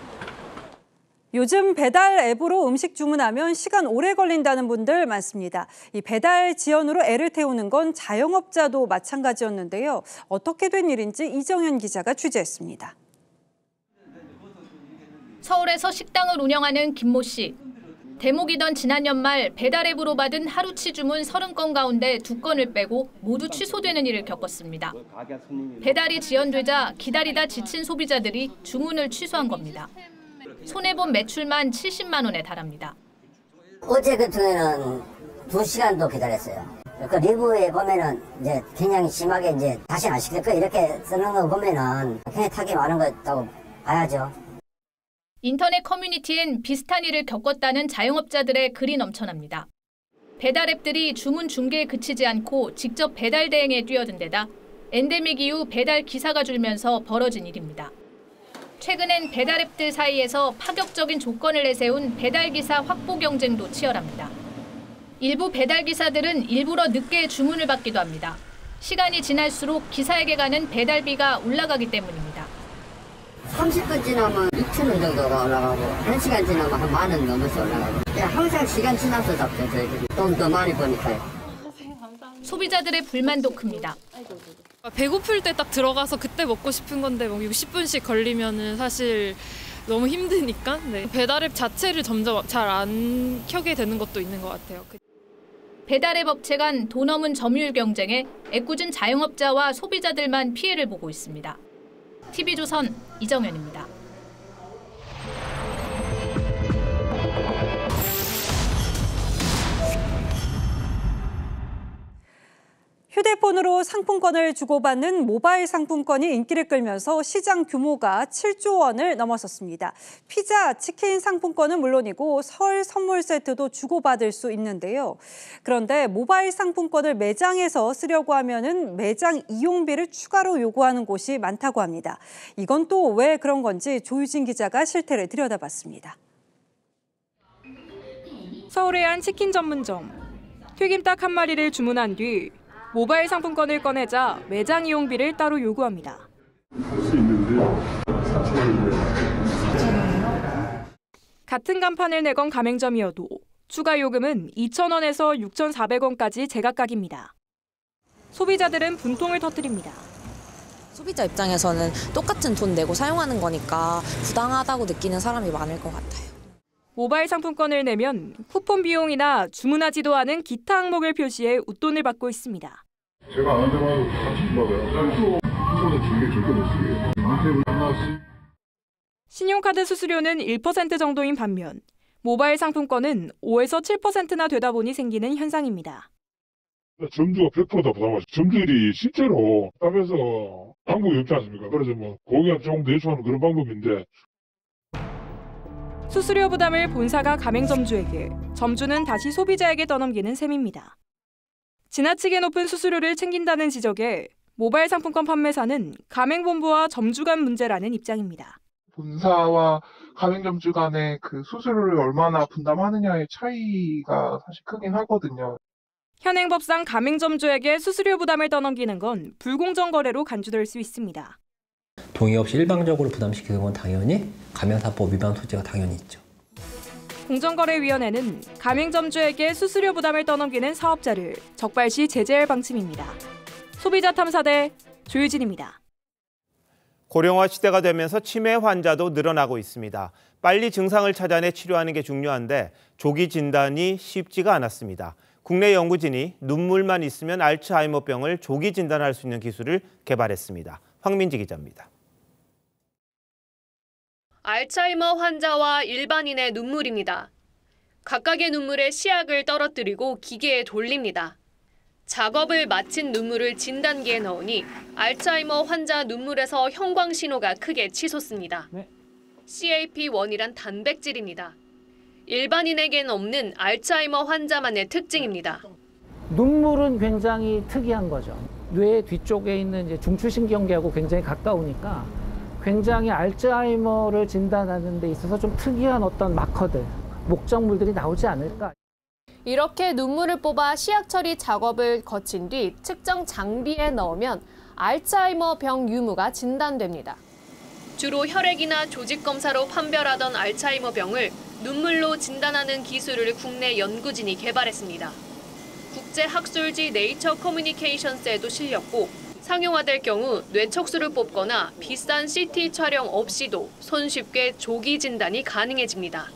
요즘 배달 앱으로 음식 주문하면 시간 오래 걸린다는 분들 많습니다. 이 배달 지연으로 애를 태우는 건 자영업자도 마찬가지였는데요. 어떻게 된 일인지 이정현 기자가 취재했습니다. 서울에서 식당을 운영하는 김모 씨. 대목이던 지난 연말 배달 앱으로 받은 하루치 주문 30건 가운데 2건을 빼고 모두 취소되는 일을 겪었습니다. 배달이 지연되자 기다리다 지친 소비자들이 주문을 취소한 겁니다. 손해본 매출만 70만 원에 달합니다. 어제 같은 경우에는 2시간도 기다렸어요. 그 리뷰에 보면은 이제 그냥 심하게 이제 다시 안 시킬 거 이렇게 쓰는 거 보면은 그냥 타기 많은 거 있다고 봐야죠. 인터넷 커뮤니티엔 비슷한 일을 겪었다는 자영업자들의 글이 넘쳐납니다. 배달 앱들이 주문 중개에 그치지 않고 직접 배달 대행에 뛰어든 데다 엔데믹 이후 배달 기사가 줄면서 벌어진 일입니다. 최근엔 배달 앱들 사이에서 파격적인 조건을 내세운 배달 기사 확보 경쟁도 치열합니다. 일부 배달 기사들은 일부러 늦게 주문을 받기도 합니다. 시간이 지날수록 기사에게 가는 배달비가 올라가기 때문입니다. 30분 지나면 2,000원 정도가 올라가고 1시간 지나면 한 10,000원 넘어서 올라가고 항상 시간 지나서 잡죠. 저희들이 돈 더 많이 버니까요. 소비자들의 불만도 큽니다. 배고플 때 딱 들어가서 그때 먹고 싶은 건데 뭐 60분씩 걸리면은 사실 너무 힘드니까 배달앱 자체를 점점 잘 안 켜게 되는 것도 있는 것 같아요. 배달앱 업체 간 돈 없는 점유율 경쟁에 애꿎은 자영업자와 소비자들만 피해를 보고 있습니다. TV조선 이정현입니다. 휴대폰으로 상품권을 주고받는 모바일 상품권이 인기를 끌면서 시장 규모가 7조 원을 넘어섰습니다. 피자, 치킨 상품권은 물론이고 설 선물 세트도 주고받을 수 있는데요. 그런데 모바일 상품권을 매장에서 쓰려고 하면은 매장 이용비를 추가로 요구하는 곳이 많다고 합니다. 이건 또 왜 그런 건지 조유진 기자가 실태를 들여다봤습니다. 서울의 한 치킨 전문점. 튀김닭 한 마리를 주문한 뒤 모바일 상품권을 꺼내자 매장 이용비를 따로 요구합니다. 같은 간판을 내건 가맹점이어도 추가 요금은 2,000원에서 6,400원까지 제각각입니다. 소비자들은 분통을 터뜨립니다. 소비자 입장에서는 똑같은 돈 내고 사용하는 거니까 부당하다고 느끼는 사람이 많을 것 같아요. 모바일 상품권을 내면 쿠폰 비용이나 주문하지도 않은 기타 항목을 표시해 웃돈을 받고 있습니다. 제가 안 한 데만 해도 30만 원. 쿠폰은 줄게 절대 못 쓰게. 밑에 하나씩. 신용카드 수수료는 1% 정도인 반면 모바일 상품권은 5에서 7%나 되다 보니 생기는 현상입니다. 점주가 100%다 부담하죠. 점주들이 실제로 하면서 방법이 없지 않습니까? 그래서 뭐 고객한테 조금 더 요청하는 그런 방법인데. 수수료 부담을 본사가 가맹점주에게, 점주는 다시 소비자에게 떠넘기는 셈입니다. 지나치게 높은 수수료를 챙긴다는 지적에 모바일 상품권 판매사는 가맹본부와 점주 간 문제라는 입장입니다. 본사와 가맹점주 간의 그 수수료를 얼마나 분담하느냐의 차이가 사실 크긴 하거든요. 현행법상 가맹점주에게 수수료 부담을 떠넘기는 건 불공정 거래로 간주될 수 있습니다. 동의 없이 일방적으로 부담시키는 건 당연히 가맹사법 위반 소지가 당연히 있죠. 공정거래위원회는 가맹점주에게 수수료 부담을 떠넘기는 사업자를 적발시 제재할 방침입니다. 소비자탐사대 조유진입니다. 고령화 시대가 되면서 치매 환자도 늘어나고 있습니다. 빨리 증상을 찾아내 치료하는 게 중요한데 조기 진단이 쉽지가 않았습니다. 국내 연구진이 눈물만 있으면 알츠하이머병을 조기 진단할 수 있는 기술을 개발했습니다. 황민지 기자입니다. 알츠하이머 환자와 일반인의 눈물입니다. 각각의 눈물에 시약을 떨어뜨리고 기계에 돌립니다. 작업을 마친 눈물을 진단기에 넣으니 알츠하이머 환자 눈물에서 형광 신호가 크게 치솟습니다. CAP1이란 단백질입니다. 일반인에겐 없는 알츠하이머 환자만의 특징입니다. 눈물은 굉장히 특이한 거죠. 뇌 뒤쪽에 있는 이제 중추신경계하고 굉장히 가까우니까 굉장히 알츠하이머를 진단하는 데 있어서 좀 특이한 어떤 마커들, 목적물들이 나오지 않을까. 이렇게 눈물을 뽑아 시약 처리 작업을 거친 뒤 측정 장비에 넣으면 알츠하이머병 유무가 진단됩니다. 주로 혈액이나 조직 검사로 판별하던 알츠하이머병을 눈물로 진단하는 기술을 국내 연구진이 개발했습니다. 국제학술지 네이처 커뮤니케이션스에도 실렸고 상용화될 경우 뇌척수를 뽑거나 비싼 CT 촬영 없이도 손쉽게 조기 진단이 가능해집니다.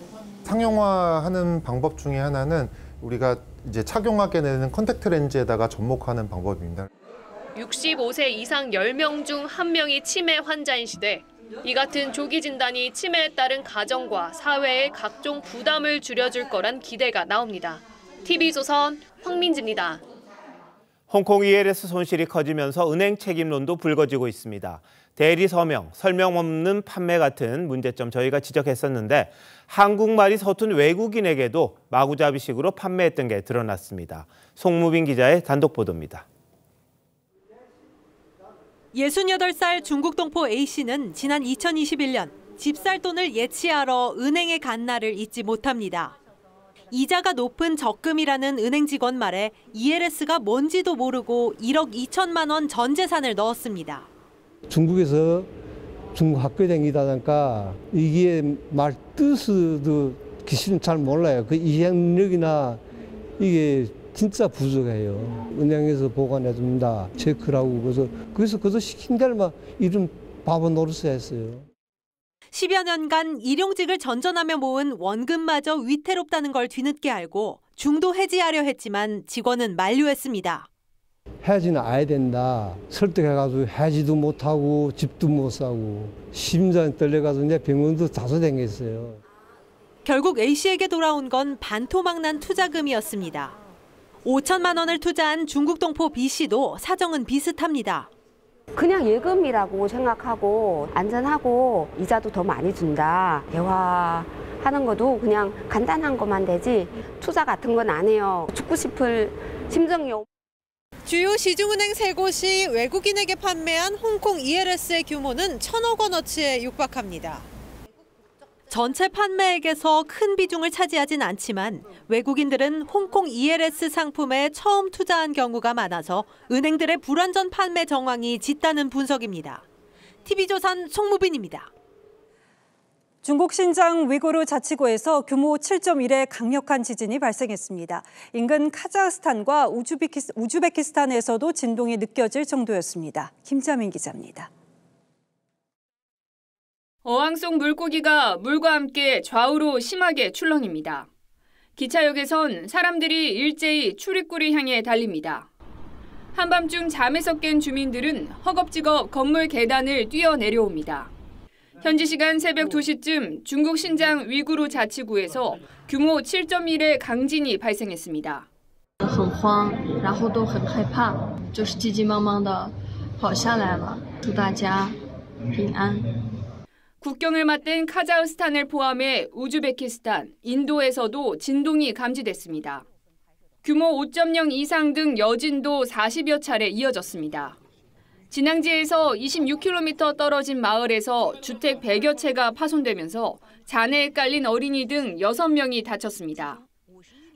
상용화하는 방법 중에 하나는 우리가 이제 착용하게 되는 컨택트 렌즈에다가 접목하는 방법입니다. 65세 이상 10명 중 1명이 치매 환자인 시대, 이 같은 조기 진단이 치매에 따른 가정과 사회의 각종 부담을 줄여줄 거란 기대가 나옵니다. TV조선 황민지입니다. 홍콩 ELS 손실이 커지면서 은행 책임론도 불거지고 있습니다. 대리 서명, 설명 없는 판매 같은 문제점 저희가 지적했었는데 한국말이 서툰 외국인에게도 마구잡이식으로 판매했던 게 드러났습니다. 송무빈 기자의 단독 보도입니다. 68살 중국 동포 A씨는 지난 2021년 집 살 돈을 예치하러 은행에 간 날을 잊지 못합니다. 이자가 높은 적금이라는 은행 직원 말에 ELS가 뭔지도 모르고 1억 2천만 원 전 재산을 넣었습니다. 중국에서 중국 학교에 다니다 보니까 이게 말 뜻도 기술은 잘 몰라요. 그 이해 능력이나 이게 진짜 부족해요. 은행에서 보관해 줍니다. 체크라고 그래서 시킨 대로만 이름 바보 노릇을 했어요. 10여 년간 일용직을 전전하며 모은 원금마저 위태롭다는 걸 뒤늦게 알고 중도 해지하려 했지만 직원은 만류했습니다. 해지는 아야 된다. 설득해가지고 해지도 못하고 집도 못 사고 심장이 떨려가지고 내 병원도 다소 댕겼어요. 결국 A씨에게 돌아온 건 반토막난 투자금이었습니다. 5천만 원을 투자한 중국 동포 B씨도 사정은 비슷합니다. 그냥 예금이라고 생각하고 안전하고 이자도 더 많이 준다. 대화하는 것도 그냥 간단한 것만 되지 투자 같은 건 안 해요. 죽고 싶을 심정이 없고. 주요 시중은행 3곳이 외국인에게 판매한 홍콩 ELS의 규모는 1,000억 원어치에 육박합니다. 전체 판매액에서 큰 비중을 차지하진 않지만 외국인들은 홍콩 ELS 상품에 처음 투자한 경우가 많아서 은행들의 불완전 판매 정황이 짙다는 분석입니다. TV조선 송무빈입니다. 중국 신장 위구르 자치구에서 규모 7.1의 강력한 지진이 발생했습니다. 인근 카자흐스탄과 우즈베키스탄에서도 진동이 느껴질 정도였습니다. 김자민 기자입니다. 어항 속 물고기가 물과 함께 좌우로 심하게 출렁입니다. 기차역에선 사람들이 일제히 출입구를 향해 달립니다. 한밤중 잠에서 깬 주민들은 허겁지겁 건물 계단을 뛰어내려옵니다. 현지 시간 새벽 2시쯤 중국 신장 위구르 자치구에서 규모 7.1의 강진이 발생했습니다. 很慌，然后都很害怕，就是急急忙忙的跑下来了。祝大家平安。 국경을 맞댄 카자흐스탄을 포함해 우즈베키스탄, 인도에서도 진동이 감지됐습니다. 규모 5.0 이상 등 여진도 40여 차례 이어졌습니다. 진앙지에서 26km 떨어진 마을에서 주택 100여 채가 파손되면서 잔해에 깔린 어린이 등 6명이 다쳤습니다.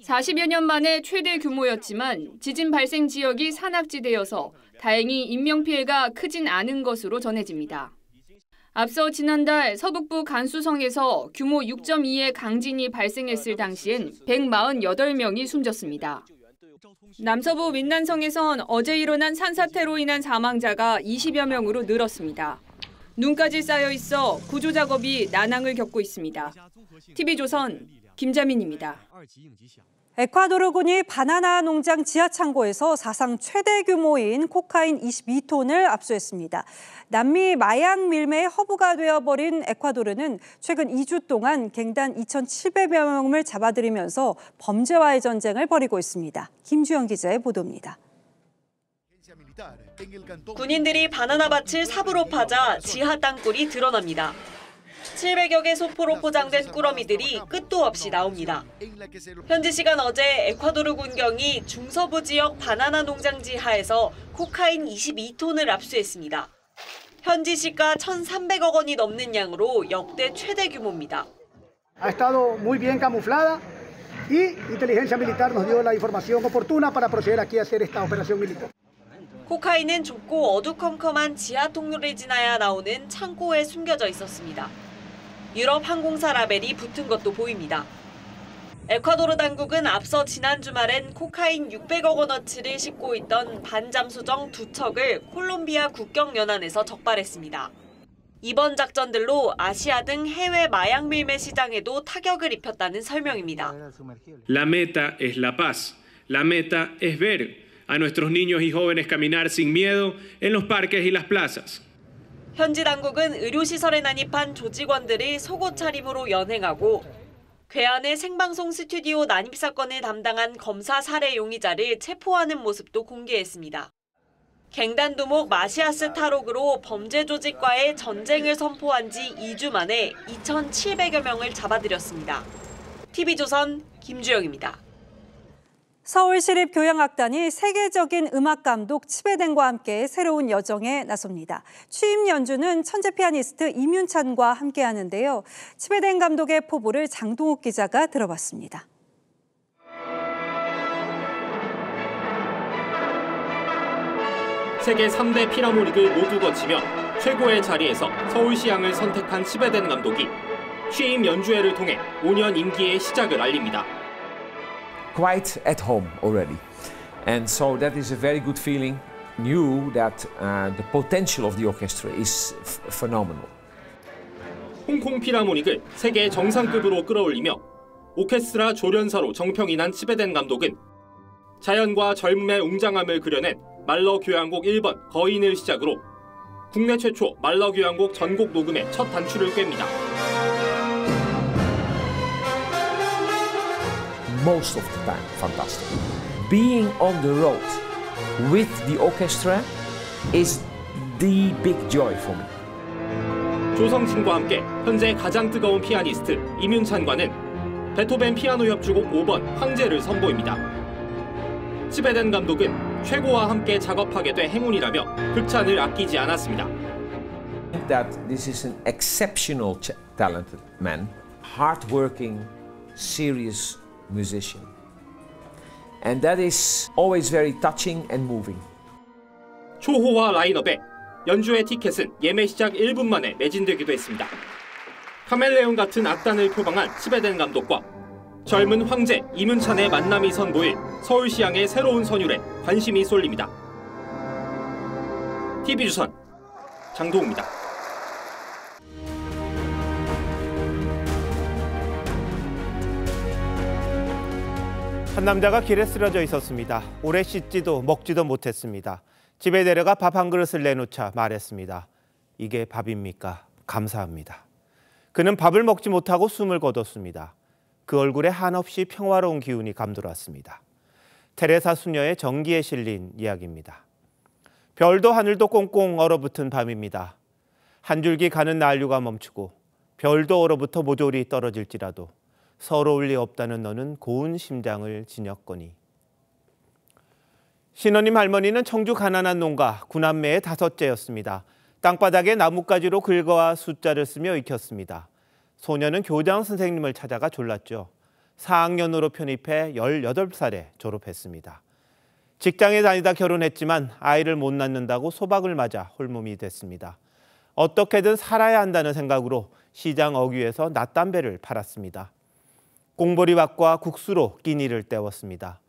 40여 년 만에 최대 규모였지만 지진 발생 지역이 산악지대여서 다행히 인명피해가 크진 않은 것으로 전해집니다. 앞서 지난달 서북부 간수성에서 규모 6.2의 강진이 발생했을 당시엔 148명이 숨졌습니다. 남서부 민난성에선 어제 일어난 산사태로 인한 사망자가 20여 명으로 늘었습니다. 눈까지 쌓여 있어 구조 작업이 난항을 겪고 있습니다. TV조선 김자민입니다. 에콰도르군이 바나나 농장 지하 창고에서 사상 최대 규모인 코카인 22톤을 압수했습니다. 남미 마약 밀매의 허브가 되어버린 에콰도르는 최근 2주 동안 갱단 2,700여 명을 잡아들이면서 범죄와의 전쟁을 벌이고 있습니다. 김주영 기자의 보도입니다. 군인들이 바나나 밭을 삽으로 파자 지하 땅굴이 드러납니다. 700여 개 소포로 포장된 꾸러미들이 끝도 없이 나옵니다. 현지 시간 어제 에콰도르 군경이 중서부 지역 바나나 농장 지하에서 코카인 22톤을 압수했습니다. 현지 시가 1,300억 원이 넘는 양으로 역대 최대 규모입니다. Ha estado muy bien camuflada y inteligencia militar nos dio la información oportuna para proceder aquí a hacer esta operación militar. 코카인은 좁고 어두컴컴한 지하 통로를 지나야 나오는 창고에 숨겨져 있었습니다. 유럽 항공사 라벨이 붙은 것도 보입니다. 에콰도르 당국은 앞서 지난 주말엔 코카인 600억 원어치를 싣고 있던 반잠수정 2척을 콜롬비아 국경 연안에서 적발했습니다. 이번 작전들로 아시아 등 해외 마약 밀매 시장에도 타격을 입혔다는 설명입니다. La meta es la paz. La meta es ver a nuestros niños y jóvenes caminar sin miedo en los parques y las plazas. 현지 당국은 의료시설에 난입한 조직원들을 속옷 차림으로 연행하고 괴한의 생방송 스튜디오 난입 사건을 담당한 검사 살해 용의자를 체포하는 모습도 공개했습니다. 갱단 두목 마시아스 타록으로 범죄 조직과의 전쟁을 선포한 지 2주 만에 2,700여 명을 잡아들였습니다. TV조선 김주영입니다. 서울시립교향악단이 세계적인 음악 감독 치베덴과 함께 새로운 여정에 나섭니다. 취임 연주는 천재 피아니스트 임윤찬과 함께 하는데요. 치베덴 감독의 포부를 장동욱 기자가 들어봤습니다. 세계 3대 필하모닉을 모두 거치며 최고의 자리에서 서울시향을 선택한 치베덴 감독이 취임 연주회를 통해 5년 임기의 시작을 알립니다. Quite at home already, and so that is a very good feeling. Knew that the potential of the orchestra is phenomenal. 홍콩 필하모닉을 세계 정상급으로 끌어올리며 오케스트라 조련사로 정평이 난 치베덴 감독은 자연과 젊음의 웅장함을 그려낸 말러 교향곡 1번 거인을 시작으로 국내 최초 말러 교향곡 전곡 녹음의 첫 단추를 꿰입니다. Most of the time, fantastic. Being on the road with the orchestra is the big joy for me. 조성진과 함께 현재 가장 뜨거운 피아니스트 임윤찬과는 베토벤 피아노 협주곡 5번 황제를 선보입니다. 치베덴 감독은 최고와 함께 작업하게 돼 행운이라며 극찬을 아끼지 않았습니다. That this is an exceptional talented man, hardworking, serious musician. And that is always very touching and moving. 초호화 라인업에 연주회 티켓은 예매 시작 1분 만에 매진되기도 했습니다. 카멜레온 같은 악단을 표방한 치베덴 감독과 젊은 황제 임윤찬의 만남이 선보일 서울시향의 새로운 선율에 관심이 쏠립니다. TV조선 장동우입니다. 한 남자가 길에 쓰러져 있었습니다. 오래 씻지도 먹지도 못했습니다. 집에 내려가 밥 한 그릇을 내놓자 말했습니다. 이게 밥입니까? 감사합니다. 그는 밥을 먹지 못하고 숨을 거뒀습니다. 그 얼굴에 한없이 평화로운 기운이 감돌았습니다. 테레사 수녀의 정기에 실린 이야기입니다. 별도 하늘도 꽁꽁 얼어붙은 밤입니다. 한 줄기 가는 난류가 멈추고 별도 얼어붙어 모조리 떨어질지라도 서러울 리 없다는 너는 고운 심장을 지녔거니. 신원님 할머니는 청주 가난한 농가 구남매의 5째였습니다. 땅바닥에 나뭇가지로 긁어와 숫자를 쓰며 익혔습니다. 소녀는 교장 선생님을 찾아가 졸랐죠. 4학년으로 편입해 18살에 졸업했습니다. 직장에 다니다 결혼했지만 아이를 못 낳는다고 소박을 맞아 홀몸이 됐습니다. 어떻게든 살아야 한다는 생각으로 시장 어귀에서 낫담배를 팔았습니다. 꽁보리밥과 국수로 끼니를 때웠습니다.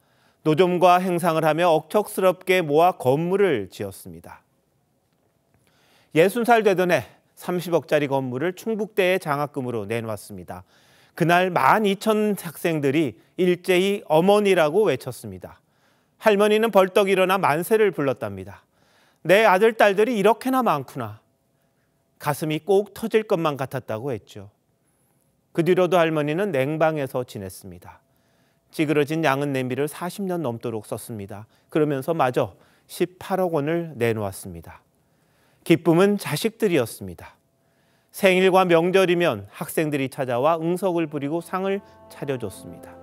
노점과 행상을 하며 억척스럽게 모아 건물을 지었습니다. 60살 되던 해 30억짜리 건물을 충북대에 장학금으로 내놓았습니다. 그날 12,000 학생들이 일제히 어머니라고 외쳤습니다. 할머니는 벌떡 일어나 만세를 불렀답니다. 내 아들, 딸들이 이렇게나 많구나. 가슴이 꼭 터질 것만 같았다고 했죠. 그 뒤로도 할머니는 냉방에서 지냈습니다. 찌그러진 양은 냄비를 40년 넘도록 썼습니다. 그러면서 마저 18억 원을 내놓았습니다. 기쁨은 자식들이었습니다. 생일과 명절이면 학생들이 찾아와 응석을 부리고 상을 차려줬습니다.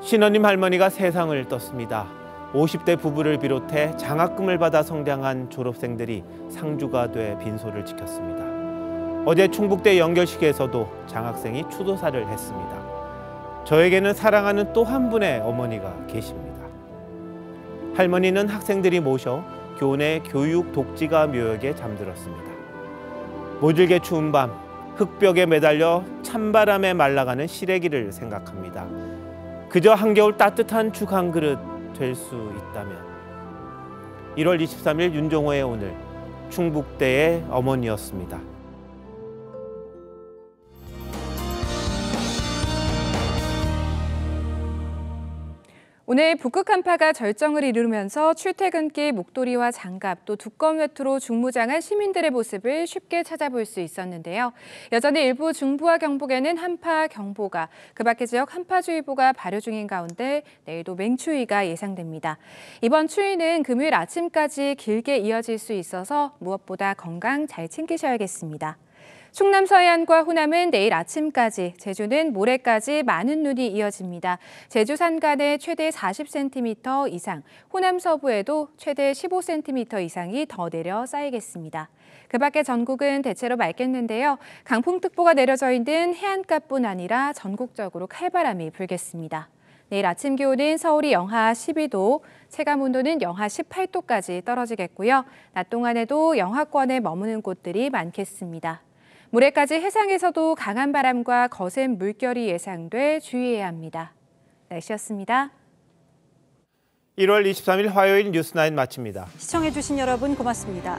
신원님 할머니가 세상을 떴습니다. 50대 부부를 비롯해 장학금을 받아 성장한 졸업생들이 상주가 돼 빈소를 지켰습니다. 어제 충북대 연결식에서도 장학생이 추도사를 했습니다. 저에게는 사랑하는 또 한 분의 어머니가 계십니다. 할머니는 학생들이 모셔 교내 교육 독지가 묘역에 잠들었습니다. 모질게 추운 밤 흙벽에 매달려 찬바람에 말라가는 시래기를 생각합니다. 그저 한겨울 따뜻한 죽 한 그릇 될 수 있다면. 1월 23일 윤종호의 오늘, 충북대의 어머니였습니다. 오늘 북극 한파가 절정을 이루면서 출퇴근길 목도리와 장갑 또 두꺼운 외투로 중무장한 시민들의 모습을 쉽게 찾아볼 수 있었는데요. 여전히 일부 중부와 경북에는 한파 경보가, 그 밖의 지역 한파주의보가 발효 중인 가운데 내일도 맹추위가 예상됩니다. 이번 추위는 금요일 아침까지 길게 이어질 수 있어서 무엇보다 건강 잘 챙기셔야겠습니다. 충남 서해안과 호남은 내일 아침까지, 제주는 모레까지 많은 눈이 이어집니다. 제주 산간에 최대 40cm 이상, 호남 서부에도 최대 15cm 이상이 더 내려 쌓이겠습니다. 그 밖에 전국은 대체로 맑겠는데요. 강풍특보가 내려져 있는 해안가뿐 아니라 전국적으로 칼바람이 불겠습니다. 내일 아침 기온은 서울이 영하 12도, 체감온도는 영하 18도까지 떨어지겠고요. 낮 동안에도 영하권에 머무는 곳들이 많겠습니다. 모레까지 해상에서도 강한 바람과 거센 물결이 예상돼 주의해야 합니다. 날씨였습니다. 1월 23일 화요일 뉴스9 마칩니다. 시청해주신 여러분 고맙습니다.